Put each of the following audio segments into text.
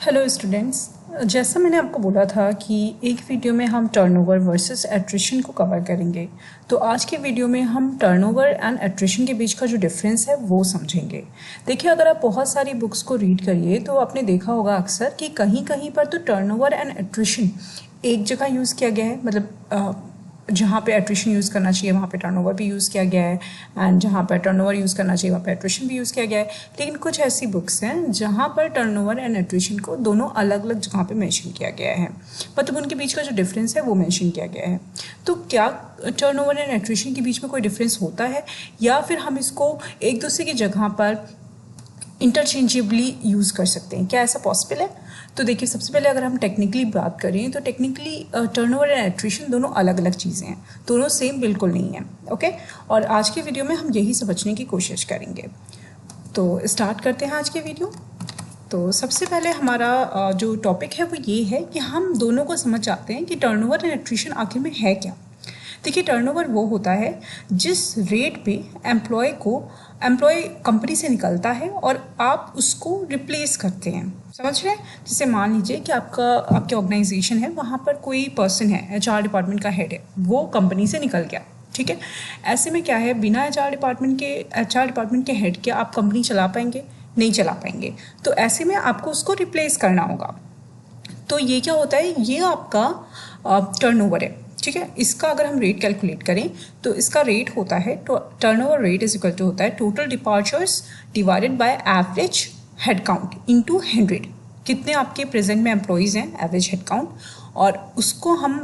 Hello students, जैसा मैंने आपको बोला था कि एक वीडियो में हम टर्नओवर वर्सेस एट्रिशन को कवर करेंगे। तो आज के वीडियो में हम टर्नओवर एंड एट्रिशन के बीच का जो डिफरेंस है वो समझेंगे। देखिए, अगर आप बहुत सारी बुक्स को रीड करिए तो आपने देखा होगा अक्सर कि कहीं कहीं पर तो टर्नओवर एंड एट्रिशन एक जगह यूज़ किया गया है, मतलब जहाँ पे एट्रिशन यूज़ करना चाहिए वहाँ पे टर्नओवर भी यूज़ किया गया है, एंड जहाँ पर टर्नओवर यूज़ करना चाहिए वहाँ पे एट्रिशन भी यूज़ किया गया है। लेकिन कुछ ऐसी बुक्स हैं जहाँ पर टर्नओवर एंड एट्रिशन को दोनों अलग अलग जगह पे मेंशन किया गया है, मतलब उनके बीच का जो डिफरेंस है वो मेंशन किया गया है। तो क्या टर्नओवर एंड एट्रिशन के बीच में कोई डिफरेंस होता है, या फिर हम इसको एक दूसरे की जगह पर इंटरचेंजेबली यूज़ कर सकते हैं? क्या ऐसा पॉसिबल है? तो देखिए, सबसे पहले अगर हम टेक्निकली बात करें तो टेक्निकली टर्नओवर एंड एट्रिशन दोनों अलग अलग चीज़ें हैं, दोनों सेम बिल्कुल नहीं है। ओके, और आज के वीडियो में हम यही समझने की कोशिश करेंगे। तो स्टार्ट करते हैं आज के वीडियो। तो सबसे पहले हमारा जो टॉपिक है वो ये है कि हम दोनों को समझ जाते हैं कि टर्नओवर एंड एट्रिशन आखिर में है क्या। देखिए, टर्नओवर वो होता है जिस रेट पे एम्प्लॉय कंपनी से निकलता है और आप उसको रिप्लेस करते हैं। समझ रहे हैं? जैसे मान लीजिए कि आपकी ऑर्गेनाइजेशन है, वहाँ पर कोई पर्सन है, एचआर डिपार्टमेंट का हेड है, वो कंपनी से निकल गया। ठीक है, ऐसे में क्या है, बिना एचआर डिपार्टमेंट के हेड के आप कंपनी चला पाएंगे? नहीं चला पाएंगे। तो ऐसे में आपको उसको रिप्लेस करना होगा। तो ये क्या होता है, ये आपका टर्नओवर है। ठीक है, इसका अगर हम रेट कैलकुलेट करें तो इसका रेट होता है, turnover rate is equal to होता है total departures divided by average head count into 100। कितने आपके प्रेजेंट में एम्प्लॉयज़ हैं, एवरेज हेड काउंट, और उसको हम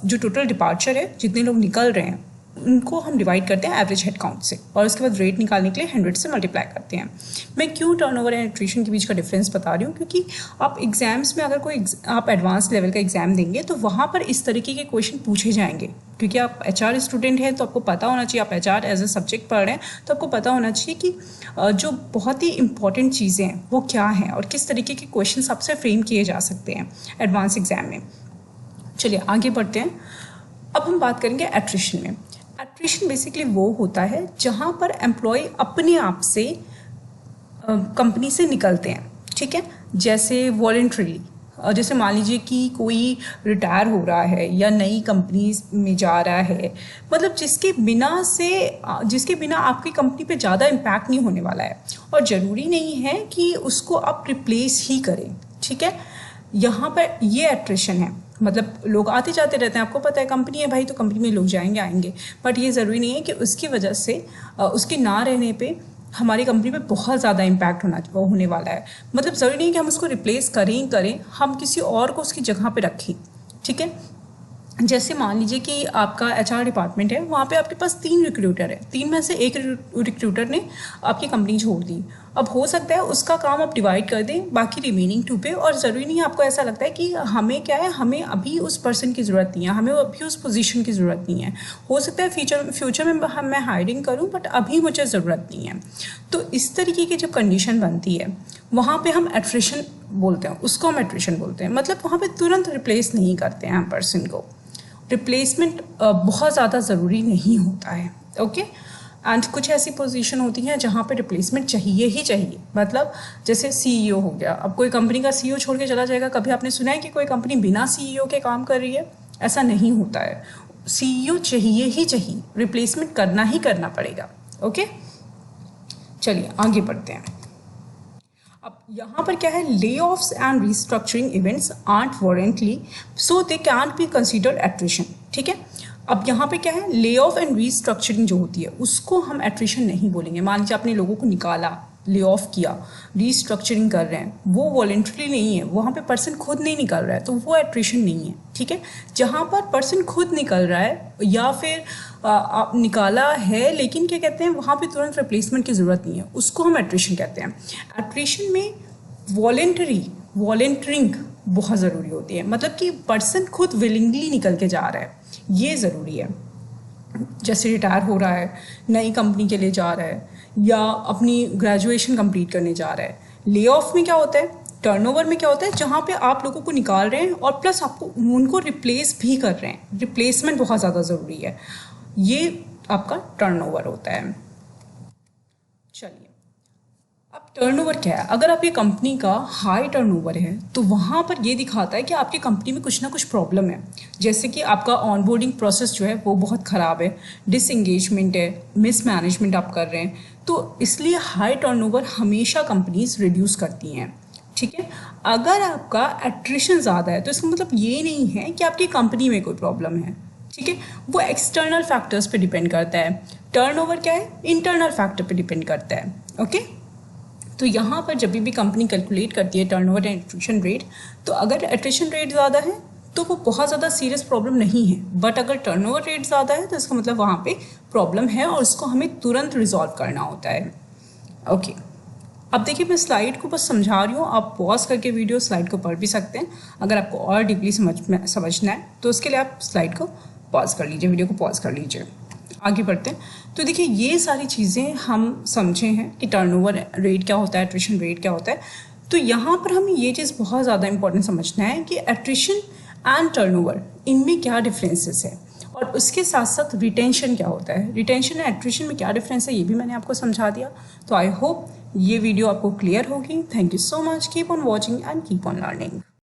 जो टोटल डिपार्चर है, जितने लोग निकल रहे हैं, उनको हम डिवाइड करते हैं एवरेज हेड काउंट से, और उसके बाद रेट निकालने के लिए 100 से मल्टीप्लाई करते हैं। मैं क्यों टर्नओवर एंड एट्रिशन के बीच का डिफरेंस बता रही हूँ, क्योंकि आप एग्जाम्स में अगर आप एडवांस लेवल का एग्जाम देंगे तो वहाँ पर इस तरीके के क्वेश्चन पूछे जाएंगे। क्योंकि आप एचआर स्टूडेंट हैं तो आपको पता होना चाहिए, आप एचआर एज ए सब्जेक्ट पढ़ रहे हैं तो आपको पता होना चाहिए कि जो बहुत ही इंपॉर्टेंट चीज़ें हैं वो क्या हैं और किस तरीके के क्वेश्चन आपसे फ्रेम किए जा सकते हैं एडवांस एग्जाम में। चलिए आगे बढ़ते हैं। अब हम बात करेंगे एट्रिशन में। एट्रिशन बेसिकली वो होता है जहाँ पर एम्प्लॉय अपने आप से कंपनी से निकलते हैं। ठीक है, जैसे वॉलंटरीली, जैसे मान लीजिए कि कोई रिटायर हो रहा है या नई कंपनी में जा रहा है, मतलब जिसके बिना आपकी कंपनी पे ज़्यादा इम्पैक्ट नहीं होने वाला है, और ज़रूरी नहीं है कि उसको आप रिप्लेस ही करें। ठीक है, यहाँ पर ये एट्रिशन है, मतलब लोग आते जाते रहते हैं, आपको पता है कंपनी है भाई, तो कंपनी में लोग जाएंगे आएंगे, बट ये ज़रूरी नहीं है कि उसकी वजह से उसके ना रहने पे हमारी कंपनी पे बहुत ज़्यादा इम्पैक्ट होने वाला है। मतलब ज़रूरी नहीं है कि हम उसको रिप्लेस करें, हम किसी और को उसकी जगह पे रखें। ठीक है, जैसे मान लीजिए कि आपका एचआर डिपार्टमेंट है, वहाँ पे आपके पास 3 रिक्रूटर है, 3 में से एक रिक्रूटर ने आपकी कंपनी छोड़ दी। अब हो सकता है उसका काम आप डिवाइड कर दें बाकी रिमेनिंग 2 पे, और ज़रूरी नहीं है, आपको ऐसा लगता है कि हमें क्या है, हमें अभी उस पर्सन की ज़रूरत नहीं है, हमें अभी उस पोजीशन की ज़रूरत नहीं है। हो सकता है फ्यूचर में मैं हायरिंग करूँ, बट अभी मुझे ज़रूरत नहीं है। तो इस तरीके की जब कंडीशन बनती है वहाँ पर हम एट्रिशन बोलते हैं, उसको हम एट्रिशन बोलते हैं। मतलब वहाँ पर तुरंत रिप्लेस नहीं करते हैं हम पर्सन को। रिप्लेसमेंट बहुत ज़्यादा ज़रूरी नहीं होता है। ओके, एंड कुछ ऐसी पोजीशन होती हैं जहाँ पे रिप्लेसमेंट चाहिए ही चाहिए। मतलब जैसे सीईओ हो गया, अब कोई कंपनी का सीईओ छोड़ के चला जाएगा। कभी आपने सुना है कि कोई कंपनी बिना सीईओ के काम कर रही है? ऐसा नहीं होता है, सीईओ चाहिए ही चाहिए, रिप्लेसमेंट करना ही करना पड़ेगा। ओके, चलिए आगे बढ़ते हैं। अब यहाँ पर क्या है, layoffs and restructuring events aren't voluntary so they can be considered attrition. ठीक है, अब यहाँ पे क्या है, ले ऑफ एंड रीस्ट्रक्चरिंग जो होती है उसको हम एट्रिशन नहीं बोलेंगे। मान लीजिए आपने लोगों को निकाला, ले ऑफ किया, रीस्ट्रक्चरिंग कर रहे हैं, वो वॉलेंट्री नहीं है, वहाँ पे पर्सन खुद नहीं निकल रहा है, तो वो एट्रिशन नहीं है। ठीक है, जहाँ पर पर्सन खुद निकल रहा है या फिर आप निकाला है, लेकिन क्या कहते हैं, वहाँ पे तुरंत रिप्लेसमेंट की ज़रूरत नहीं है, उसको हम एट्रिशन कहते हैं। एट्रिशन में वॉलेंटरिंग बहुत ज़रूरी होती है, मतलब कि पर्सन खुद विलिंगली निकल के जा रहा है, ये ज़रूरी है। जैसे रिटायर हो रहा है, नई कंपनी के लिए जा रहा है, या अपनी ग्रेजुएशन कंप्लीट करने जा रहा है। ले ऑफ में क्या होता है, टर्नओवर में क्या होता है, जहाँ पे आप लोगों को निकाल रहे हैं और प्लस आपको उनको रिप्लेस भी कर रहे हैं। रिप्लेसमेंट बहुत ज़्यादा ज़रूरी है, ये आपका टर्नओवर होता है। चलिए अब टर्नओवर क्या है? अगर आपकी कंपनी का हाई टर्नओवर है तो वहाँ पर ये दिखाता है कि आपकी कंपनी में कुछ ना कुछ प्रॉब्लम है, जैसे कि आपका ऑनबोर्डिंग प्रोसेस जो है वो बहुत ख़राब है, डिसएंगेजमेंट है, मिसमैनेजमेंट आप कर रहे हैं। तो इसलिए हाई टर्नओवर हमेशा कंपनीज रिड्यूस करती हैं। ठीक है, अगर आपका एट्रिशन ज़्यादा है तो इसका मतलब ये नहीं है कि आपकी कंपनी में कोई प्रॉब्लम है। ठीक है, वो एक्सटर्नल फैक्टर्स पे डिपेंड करता है। टर्नओवर क्या है? इंटरनल फैक्टर पे डिपेंड करता है। ओके, तो यहाँ पर जब भी कंपनी कैलकुलेट करती है टर्नओवर एंड एट्रिशन रेट, तो अगर एट्रिशन रेट ज़्यादा है तो वो बहुत ज़्यादा सीरियस प्रॉब्लम नहीं है, बट अगर टर्नओवर रेट ज़्यादा है तो इसका मतलब वहाँ पे प्रॉब्लम है और उसको हमें तुरंत रिजॉल्व करना होता है। ओके, अब देखिए मैं स्लाइड को बस समझा रही हूँ, आप पॉज करके वीडियो स्लाइड को पढ़ भी सकते हैं। अगर आपको और डीपली समझना है तो उसके लिए आप स्लाइड को पॉज कर लीजिए, वीडियो को पॉज कर लीजिए। आगे बढ़ते हैं। तो देखिए ये सारी चीज़ें हम समझे हैं कि टर्नओवर रेट क्या होता है, एट्रिशन रेट क्या होता है। तो यहाँ पर हमें ये चीज़ बहुत ज़्यादा इंपॉर्टेंट समझना है कि एट्रिशन एंड टर्नओवर इनमें क्या डिफरेंसेस है, और उसके साथ साथ रिटेंशन क्या होता है, रिटेंशन एंड एट्रिशन में क्या डिफरेंस है ये भी मैंने आपको समझा दिया। तो आई होप ये वीडियो आपको क्लियर होगी। Thank you so much, keep on watching and keep on learning.